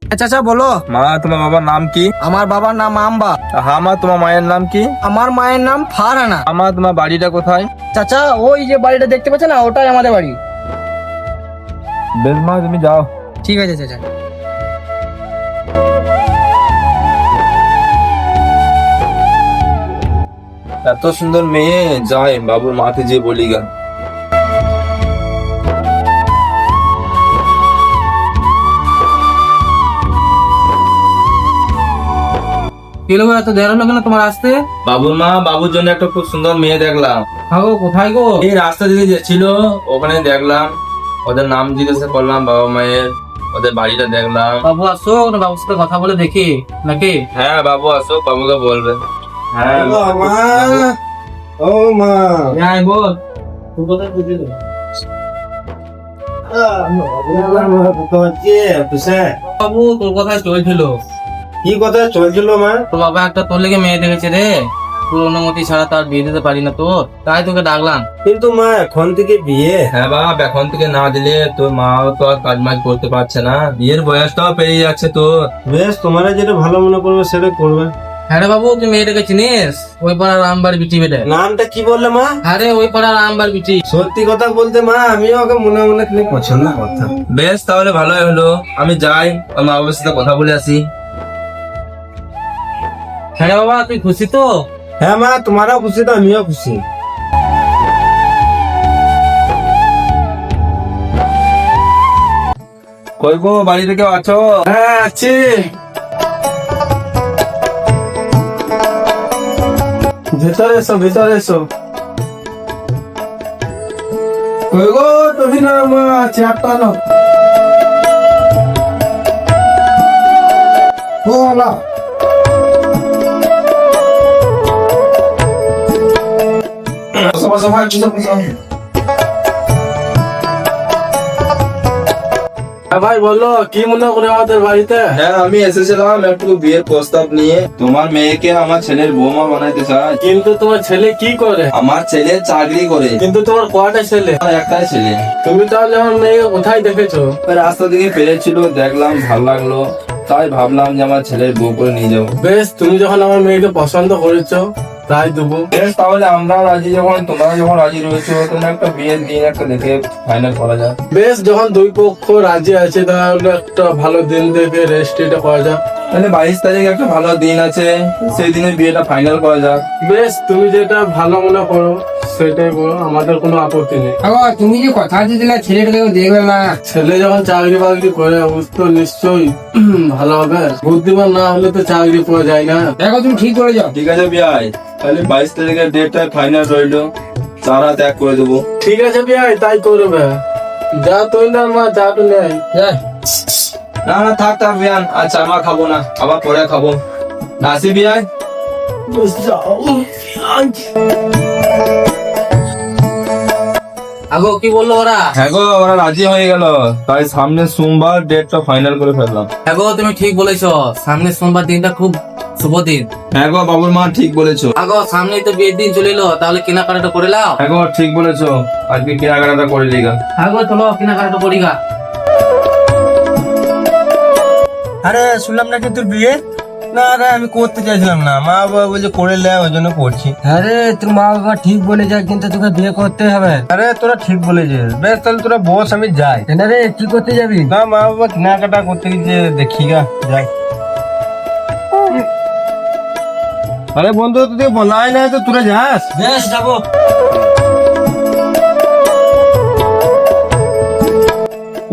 চাচা বলো। মা, তোমার বাবার নাম কি? আমার বাবার নাম আম্বা। হ্যাঁ মা, তোমার মায়ের নাম কি? আমার মায়ের নাম ফারহানা। আমার তোমার বাড়িটা কোথায়? চাচা ওই যে বাড়িটা দেখতে পাচ্ছ না, ওটাই আমাদের বাড়ি। বেশ মা, তুমি যাও। ঠিক আছে চাচা। এত সুন্দর মেয়ে, যাই বাবুর মাকে যে বলি গা। এত দেরি হলো কেন তোমার আসতে? বাবুর মা, বাবুর জন্য একটা খুব সুন্দর মেয়ে দেখলাম। গো কোথায় গো? এই রাস্তা দিকে যাচ্ছিল, ওখানে দেখলাম। ওদের নাম জিজ্ঞাসা করলাম বাবা মায়ের, ওদের বাড়িটা দেখলাম। বাবু আসো, বাবুর সাথে কথা বলে দেখি নাকি? হ্যাঁ বাবু আসো, বাবুকে বলবে। হ্যাঁ ও মা, হ্যাঁ বল। তুই কোথায় বুঝলি? বাবু তোর কথাই চলছিল। কি কথা চলছিল মা? তোর বাবা একটা তোর লেগে মেয়ে দেখেছে রে, তোর অনুমতি ছাড়া তার বিয়ে দিতে পারি না তো, তাই তোকে ডাকলাম। কিন্তু মা এখন থেকে বিয়ে? হ্যাঁ বাবা, এখন থেকে না দিলে তোর মাও তো আর কাজ মাজ করতে পারছে না, বিয়ের বয়সটাও পেরিয়ে যাচ্ছে তোর। বেশ, তোমরা যেটা ভালো মনে করবে সেটা করবে। হ্যাঁ রে বাবু, তুই মেয়েটাকে চিনিস? ওই পাড়ার আমবার বিটি বেটে। নামটা কি বললে মা? আরে ওই পাড়ার আমবার বিটি। সত্যি কথা বলতে মা, আমিও ওকে মনে মনে খালি পছন্দ করতাম। বেশ, তাহলে ভালোই হলো, আমি যাই আমার মা বাবার সাথে কথা বলে আসি। হ্যাঁ রে বাবা, তুই খুশি তো? হ্যাঁ মা, তোমারও খুশি তো আমিও খুশি। কই গো, বাড়িতে কেউ আছো? হ্যাঁ আছি। ভিতরে এসো, ভিতরে এসো। কই গো তুমি না মা, চেয়ারটা নাও। ও না, বসো বসো ভাই, বসো বসো। ভাই বলো, কি মনে করে আমাদের বাড়িতে? হ্যাঁ, আমি এসেছিলাম একটু বিয়ের প্রস্তাব নিয়ে। তোমার মেয়েকে আমার ছেলের বৌমা বানাইতে চাই। কিন্তু তোমার ছেলে কি করে? আমার ছেলে চাকরি করে। কিন্তু তোমার কয়টা ছেলে? আমার একটাই ছেলে। তুমি তাহলে আমার মেয়েকে কোথায় দেখেছো? রাস্তা দিকে পেরেছিল, দেখলাম ভালো লাগলো, তাই ভাবলাম যে আমার ছেলের বউ করে নিয়ে যাবো। বেশ, তুমি যখন আমার মেয়েকে পছন্দ করেছো তাই দেবো। বেশ, তাহলে আমরা রাজি যখন, তোমরা যখন রাজি রয়েছো, তাহলে একটা বিয়ের দিন একটা দেখে ফাইনাল করা যায়। বেশ, যখন দুই পক্ষ রাজি আছে তাহলে একটা ভালো দিন দেখে রেজিস্ট্রিটা করা যাক। তাহলে 22 তারিখে একটা ভালো দিন আছে, সেই দিনে বিয়েটা ফাইনাল করা যাক। বেশ, তুমি যেটা ভালো মনে করো সেটাই করো, আমাদের কোনো আপত্তি নেই। তুমি যে কথা দিলে ছেলেটাকে দেখবে না। ছেলে যখন চাকরি বাকরি করে বুঝতো নিশ্চয়ই ভালো হবে। বুদ্ধিমান না হলে তো চাকরি পাওয়া যায় না। দেখো তুমি ঠিক করে যাও। ঠিক আছে বিয়াই, তাহলে 22 তারিখের ডেটটা ফাইনাল রইলো, চারা ত্যাগ করে দেবো। ঠিক আছে বিয়াই, তাই করবে। যা তুই না মা, যা তো নেই। না না, থাক থাক বিয়ান, আচ্ছা আমার খাবো না, আবার পরে খাবো। নাসি বিয়াই। আগো কি বললো ওরা? হ্যাঁ গো, ওরা রাজি হয়ে গেল, তাই সামনে সোমবার ডেটটা ফাইনাল করে ফেললাম। হ্যাঁ গো, তুমি ঠিক বলেছো, সামনে সোমবার দিনটা খুব শুভ দিন। হ্যাঁ গো, বাবুর মা ঠিক বলেছো। আগো সামনেই তো বিয়ের দিন চলে এলো, তাহলে কেনাকাটা করে নাও। হ্যাঁ গো, ঠিক বলেছো, আজকে কেনাকাটা করে লিগা। হ্যাঁ গো, চলো কেনাকাটা করি গা। আরে শুনলাম নাকি তোর বিয়ে? না রে, আমি করতে চাইছিলাম না, মা বাবা বলছে করে লে, ওই জন্য করছি। আরে তোর মা বাবা ঠিক বলেছে, কিন্তু তোকে বিয়ে করতে হবে। আরে তোরা ঠিক বলেছিস। বেশ, তাহলে তোরা বস, আমি যাই। রে কি করতে যাবি? না, মা বাবা কেনাকাটা করতে গিয়ে দেখি গা, যাই। আরে বন্ধু, তুই বলাই না তো তোরা যাস? বেশ যাবো।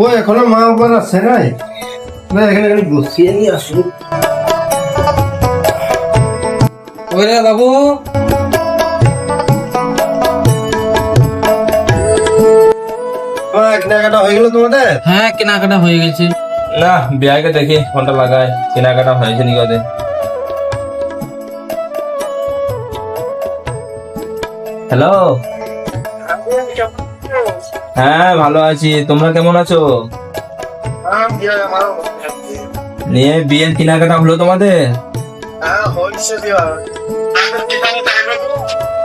ও এখনো মা বাবা আসছে নাই? না, এখানে খালি বসিয়ে নিয়ে আসুন। ওরে বাবু, কেনাকাটা হয়ে গেল তোমাদের? হ্যাঁ কেনাকাটা হয়ে গেছে। না, বিয়াইকে দেখি ফোনটা লাগাই, কেনাকাটা হয়েছে নি ওদের। হ্যালো। হ্যাঁ ভালো আছি, তোমরা কেমন আছো? নিয়ে বিয়ের কেনাকাটা হলো তোমাদের?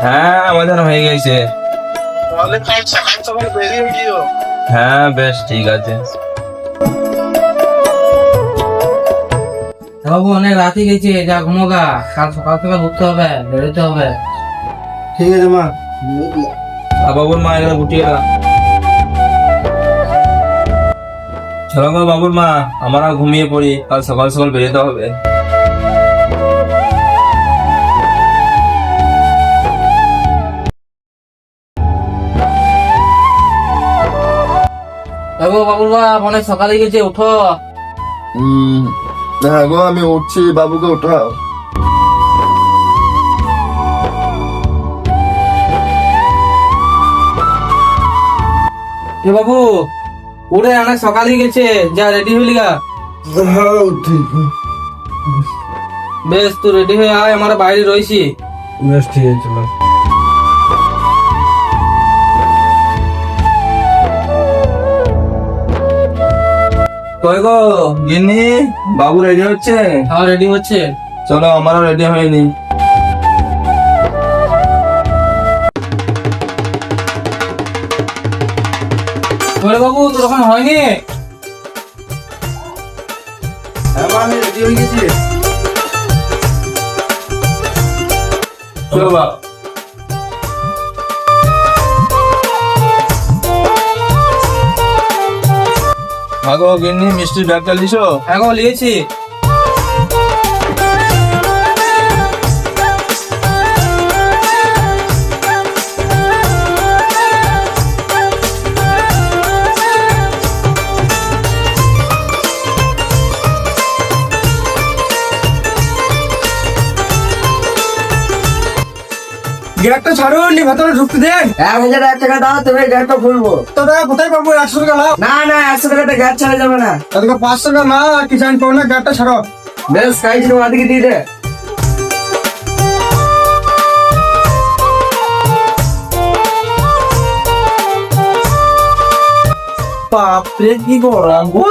হ্যাঁ আমাদের হয়ে গেছে। হ্যাঁ বেশ, ঠিক আছে। বাবু অনেক রাতে গেছে, যা ঘুমোগা, কাল সকাল সকাল উঠতে হবে, বেরোতে হবে। ঠিক আছে মা। বাবুর মা এখানে উঠিয়ে এলাম। চলো গো বাবুর মা, আমরা ঘুমিয়ে পড়ি, কাল সকাল সকাল বেরোতে হবে। বাবু বাবুর বাপ অনেক সকালে গেছে, উঠো। হ্যাঁ গো, আমি উঠছি, বাবুকে উঠাও। এ বাবু উঠে, অনেক সকালে গেছে, যা রেডি হইলি গা। হ্যাঁ ঠিক বেশ, তুই রেডি হয়ে আয়, আমরা বাইরে রয়েছি। বেশ, ঠিক আছে চলো। কই গো গিন্নি, বাবু রেডি হচ্ছে? খাওয়া রেডি হচ্ছে। চলো, আমারও রেডি হয়নি। বলে বাবু তোর ওখানে হয়নি? হ্যাঁ মা, আমি রেডি হয়ে গেছি। চলো বাবা। আগো গিন্নি, মিষ্টির ব্যাগটা লিসো? হ্যাঁ গো, নিয়েছি। গেটটা ছাড়ো, নি ভেতরে ঢুকতে দেন। 1000 টাকা দাও, তুমি গেটটা খুলবো। তো টাকা কোথায় পাবো? 100 টাকা লাও। না না, 100 টাকাতে গেট ছাড়া যাবে না। তাদেরকে 500 টাকা না, কি জানি পাবো না, গেটটা ছাড়ো। বেশ, কাজ ওদিকে দিয়ে দে। বাপরে, কি গরম গো।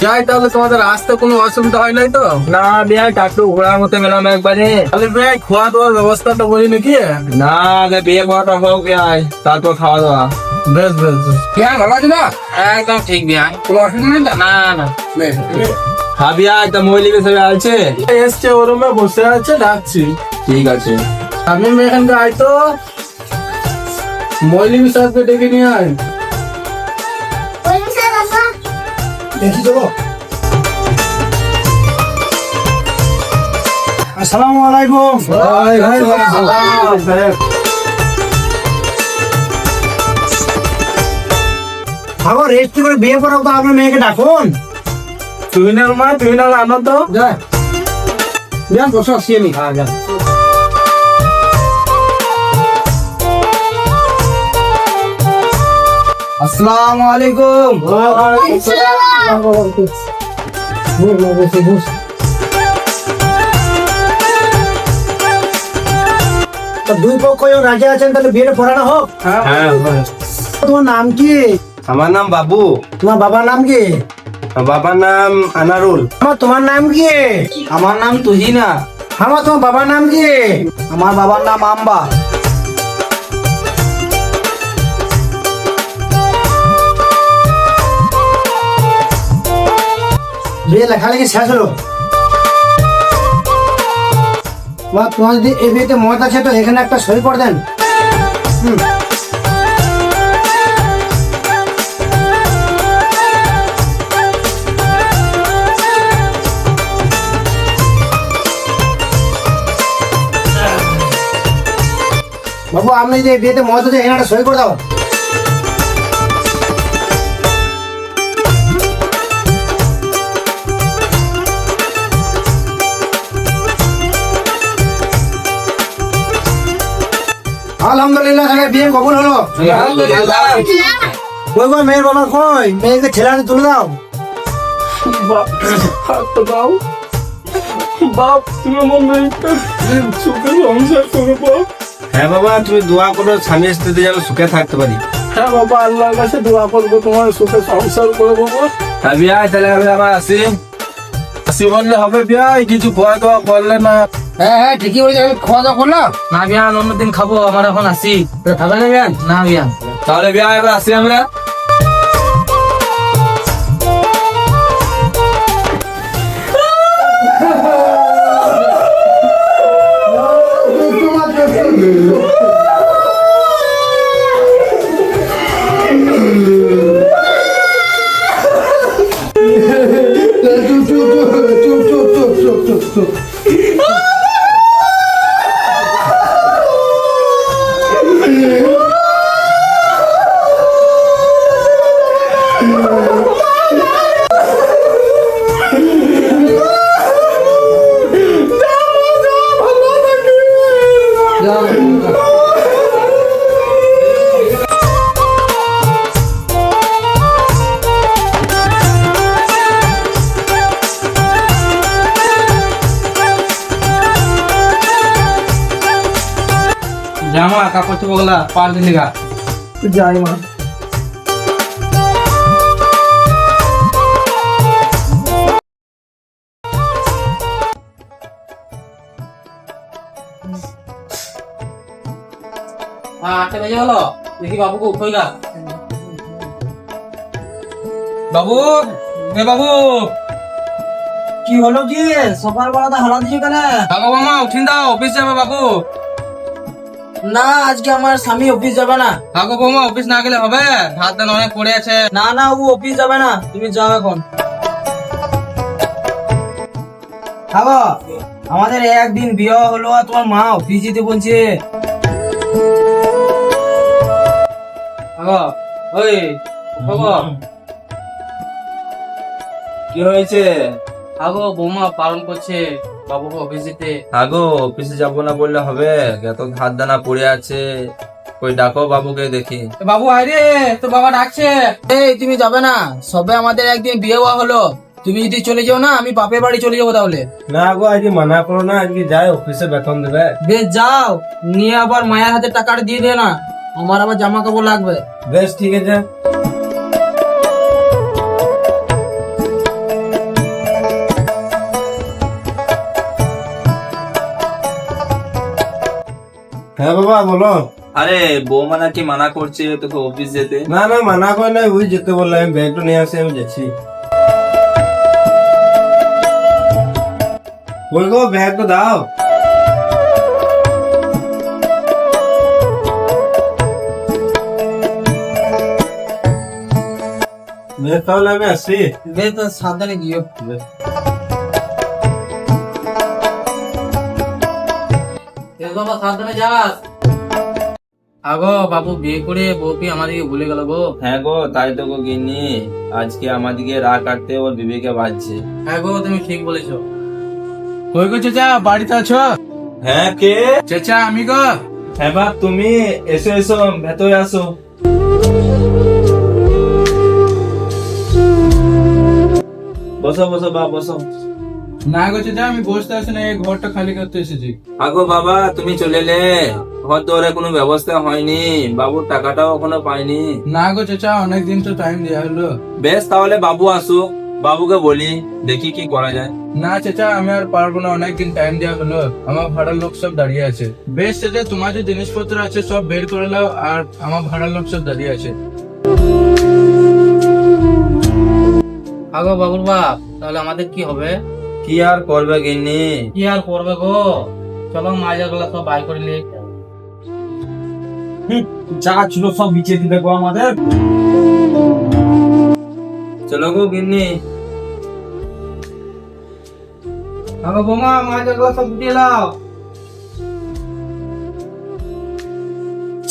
যাই তাহলে, তোমাদের আসতে কোনো অসুবিধা হয় নাই তো? না বিয়া, একটু ঘোরার মতো মেলাম একবারে। তাহলে ভাই খাওয়া দাওয়ার ব্যবস্থাটা করি নাকি? না, আগে বিয়ে করাটা হোক বিয়াই, তারপর খাওয়া দাওয়া। বেশ বেশ বেশ। বিয়ান ভালো আছে না? একদম ঠিক বিয়ান, কোনো অসুবিধা নেই তো? না না। হ্যাঁ বিয়া, একটা মহিলা হিসেবে আছে। এসছে, ওর রুমে বসে আছে, ডাকছি। ঠিক আছে। আমি এখানকার আয় তো, মৌলিক সাহেবকে ডেকে নিয়ে আয়। দেখি দেবো। আসসালামু আলাইকুম। ভাগো, রেস্ট করে বিয়ে করাও তো, আপনার মেয়েকে ডাকুন। তুই না মা, তুই না আনো তো। যান বসো, আসি আমি। হ্যাঁ যান। আসসালামু আলাইকুম। দুই পক্ষ রাজি আছেন, তাহলে বিয়েটা পড়ানো হোক। হ্যাঁ, তোমার নাম কি? আমার নাম বাবু। তোমার বাবার নাম কি? বাবার নাম আনারুল। তোমার নাম কি? আমার নাম তুহিনা। তোমার বাবার নাম কি? আমার বাবার নাম আম্বা। বিয়ে লেখালেখি শেষ হলো। তোমার যদি এই বিয়েতে মত আছে, তো এখানে একটা সই করে দেন। বাবু, আপনি যে বিয়েতে মত আছে, এখানে একটা সই করে দাও। আলহামদুলিল্লাহ, তাহলে বিয়ে কবুল হলো। কই কই মেয়ের বাবা কই? মেয়েকে ছেলে হাতে তুলে দাও। হ্যাঁ বাবা, তুমি দোয়া করো, স্বামী স্ত্রীতে যেন সুখে থাকতে পারি। হ্যাঁ বাবা, আল্লাহর কাছে দোয়া করবো, তোমার সুখে সংসার করে বাবা। হ্যাঁ বিয়া, তাহলে আমি আবার আসি। আসি বললে হবে বিয়াই, কিছু খাওয়া দাওয়া করলে না। হ্যাঁ হ্যাঁ ঠিকই বলেছে, আমি খাওয়া দাওয়া করলাম। না বিয়ান, অন্যদিন খাবো, আমার এখন আসি। খাবে না বিয়ান? না বিয়ান। তাহলে বিয়া এবার আসি আমরা। জামা কাপড় চোপড় পাল দিলি গা। যাই মা। হ্যাঁ 8টা বেজে গেল, দেখি বাবুকে উঠোই গা। বাবু, এ বাবু। কি হলো কি সকালবেলাতে হারা দিছো কেন? বাবা মামা উঠিন দাও, অফিস যাবে বাবু। না আজকে আমার স্বামী অফিস যাবে না। আগো বৌমা, অফিস না গেলে হবে? ভাত দান অনেক পড়ে আছে। না না ও অফিস যাবে না, তুমি যাও এখন। খাবো আমাদের একদিন বিয়ে হলো আর তোমার মা অফিস যেতে বলছে। আগো, ওই বাবু। কি হয়েছে? আগো বৌমা পালন করছে বাবুকে অফিস যেতে। আগো অফিসে যাবো না বললে হবে? এত ধার দানা পড়ে আছে, কই ডাকো বাবুকে দেখি। বাবু আয় তো বাবা ডাকছে। এই তুমি যাবে না, সবে আমাদের একদিন বিয়ে হওয়া হলো। তুমি যদি চলে যাও না, আমি বাপের বাড়ি চলে যাবো তাহলে। না গো, আজকে মানা করো না, আজকে যাই অফিসে বেতন দেবে। বেশ যাও, নিয়ে আবার মায়ের হাতে টাকাটা দিয়ে দে না, আমার আবার জামা কাপড় লাগবে। বেশ ঠিক আছে। হ্যাঁ বাবা বলো। আরে বৌমা নাকি মানা করছে তোকে অফিস যেতে। না না মানা করে না, ওই যেতে বললাম, আমি ব্যাগটা নিয়ে আসি, আমি যাচ্ছি। বল গো ব্যাগটা দাও। বেশ তাহলে আমি আসছি। বেশ তো সাবধানে গিয়ে। বাবা সাবধানে যাস। আগো বাবু বিয়ে করে বউকে আমাদেরকে ভুলে গেল গো। হ্যাঁ গো, তাই তো গো গিন্নি, আজকে আমাদিকে রাগ কাটতে ওর বিবেকে বাজছে। হ্যাঁ গো, তুমি ঠিক বলেছো। কই গো চেঁচা, বাড়িতে আছো? হ্যাঁ কে? চেঁচা আমি গো। হ্যাঁ বাপ, তুমি এসো এসো, ভেতরে আসো। বসো বসো বাপ, বসো। না গো চেঁচা, আমি বসতে আসি না, এই ঘরটা খালি করতে এসেছি। আগো বাবা, তুমি চলে এলে, ঘর দৌড়ে কোনো ব্যবস্থা হয়নি, বাবুর টাকাটাও এখনো পাইনি। না গো চেঁচা, অনেকদিন তো টাইম দেওয়া হলো। বেশ তাহলে বাবু আসুক, বাবুকে বলি, দেখি কি করা যায়। না চেঁচা, আমি আর পারবো না, অনেকদিন টাইম দেওয়া হলো, আমার ভাড়ার লোক সব দাঁড়িয়ে আছে। বেশ চেঁচা, তোমার যে জিনিসপত্র আছে সব বের করে নাও, আর আমার ভাড়ার লোক সব দাঁড়িয়ে আছে। আগো বাবুর বাপ, তাহলে আমাদের কি হবে? কি আর করবে গিন্নি? কি আর করবে গো, চলো মাজা গুলা সব বাই করে নিয়ে। যা ছিল সব বিছিয়ে দিবে গো আমাদের। চলো গো গিন্নি। আগো বোমা, মাজা গুলা সব উঠিয়ে নাও।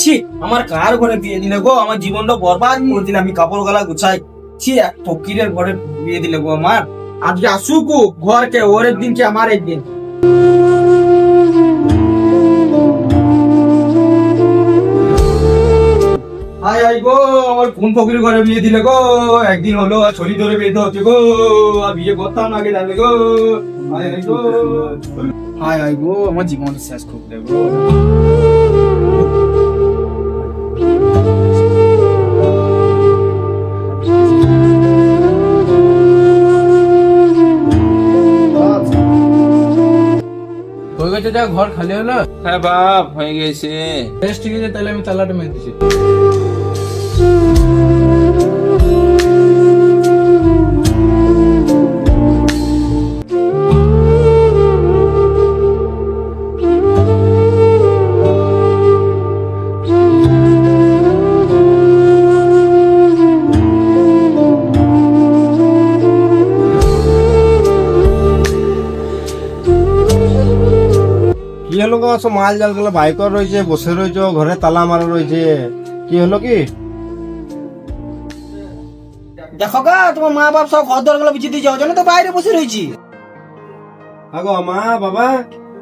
ছি, আমার কার ঘরে বিয়ে দিলে গো, আমার জীবনটা বরবাদ করে দিলে। আমি কাপড় গলা গুছাই, ছি এক ফকিরের ঘরে বিয়ে দিলে গো আমার। আজকে আসুক ও ঘরকে, ওর একদিন কি আমার একদিন। আই আই গো, আমার কোন ফকির ঘরে বিয়ে দিলে গো, একদিন হলো আর ছড়ি ধরে বিয়ে হচ্ছে গো, আর বিয়ে করতাম না আগে জানলে গো। আই আই গো, হায় হায় গো, আমার জীবন শেষ করে দেব গো। যা ঘর খালি হলো? হ্যাঁ বাপ, হয়ে গেছে। বেশ ঠিক আছে, তাহলে আমি তালাটা মেরে দিচ্ছি। কি হলো গো, সব মাল জাল গুলো বাইক রয়েছে, বসে রয়েছে, ঘরে তালা মারা রয়েছে, কি হলো কি? দেখো গা, তোমার মা বাপ সব ঘর দর গুলো বিছিয়ে দিয়ে যাওয়ার জন্য তো বাইরে বসে রয়েছি। আগো মা বাবা,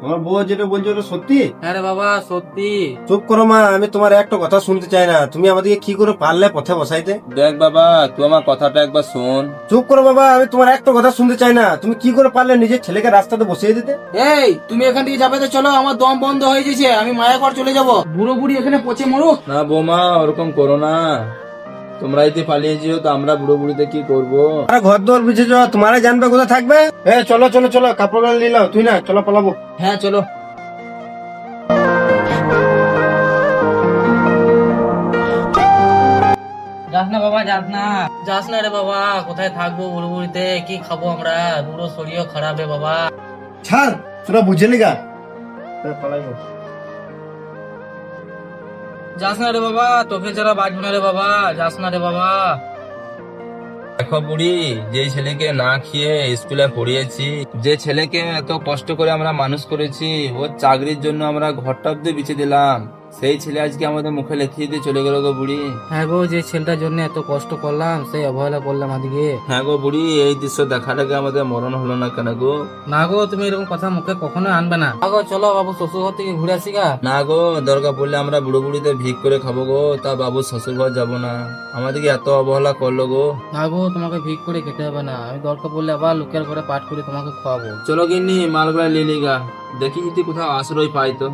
আমার বউ যেটা বলছো ওটা সত্যি? হ্যাঁ রে বাবা, সত্যি। চুপ করো মা, আমি তোমার একটা কথা শুনতে চাই না। তুমি আমাদেরকে কি করে পারলে পথে বসাইতে? দেখ বাবা, তুই আমার কথাটা একবার শোন। চুপ করো বাবা, আমি তোমার একটা কথা শুনতে চাই না। তুমি কি করে পারলে নিজের ছেলেকে রাস্তাতে বসিয়ে দিতে? এই তুমি এখান থেকে যাবে তো চলো, আমার দম বন্ধ হয়ে গেছে, আমি মায়া ঘর চলে যাবো। বুড়ো বুড়ি এখানে পচে মরুক। না বৌমা, ওরকম করো না। তোমরা যদি পালিয়ে যেও তো আমরা বুড়ো বুড়িতে কি করবো? আরে ঘর দোর বিছেছ, তোমারা জানবে কোথায় থাকবে। চলো চলো চলো, কাপড় গাল নিলাও, তুই না চলো পালাবো। হ্যাঁ চলো। যাস না বাবা, যাস না, যাস না রে বাবা। কোথায় থাকবো বুড়ো বুড়িতে, কি খাবো আমরা? পুরো শরীর খারাপ রে বাবা। ছাড়, তোরা বুঝে লিগা পালাইবো। যাস না রে বাবা, তোকে ছাড়া বাঁচবো না রে বাবা, যাস না রে বাবা। দেখো বুড়ি, যে ছেলেকে না খেয়ে স্কুলে পড়িয়েছি, যে ছেলেকে এত কষ্ট করে আমরা মানুষ করেছি, ওর চাকরির জন্য আমরা ঘরটা অব্দি বিছে দিলাম, সেই ছেলে আজকে আমাদের মুখে লেখিয়ে দিয়ে চলে গেল গো বুড়ি। হ্যাঁ গো, যে ছেলেটার জন্য এত কষ্ট করলাম, সেই অবহেলা করলাম আদিকে। হ্যাঁ গো বুড়ি, এই দৃশ্য দেখাটাকে আমাদের মরণ হলো না কেন গো? না গো, তুমি এরকম কথা মুখে কখনো আনবে না। গো চলো বাবু, শ্বশুর ঘর থেকে ঘুরে আসি গা। না গো, দরকার পড়লে আমরা বুড়ো বুড়িতে ভিক করে খাবো গো, তা বাবু শ্বশুর ঘর যাবো না। আমাদেরকে এত অবহেলা করলো গো। না গো, তোমাকে ভিক করে খেতে হবে না, আমি দরকার পড়লে আবার লোকের ঘরে পাঠ করে তোমাকে খাওয়াবো। চলো গিন্নি, মালগুলা লিলি গা, দেখি যদি কোথাও আশ্রয় পাই তো।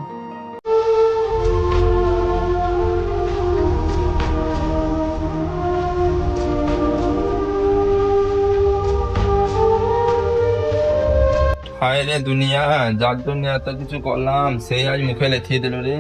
হায় রে দুনিয়া, যার জন্য এত কিছু করলাম সেই আজ মুখে লেখিয়ে দিল রে।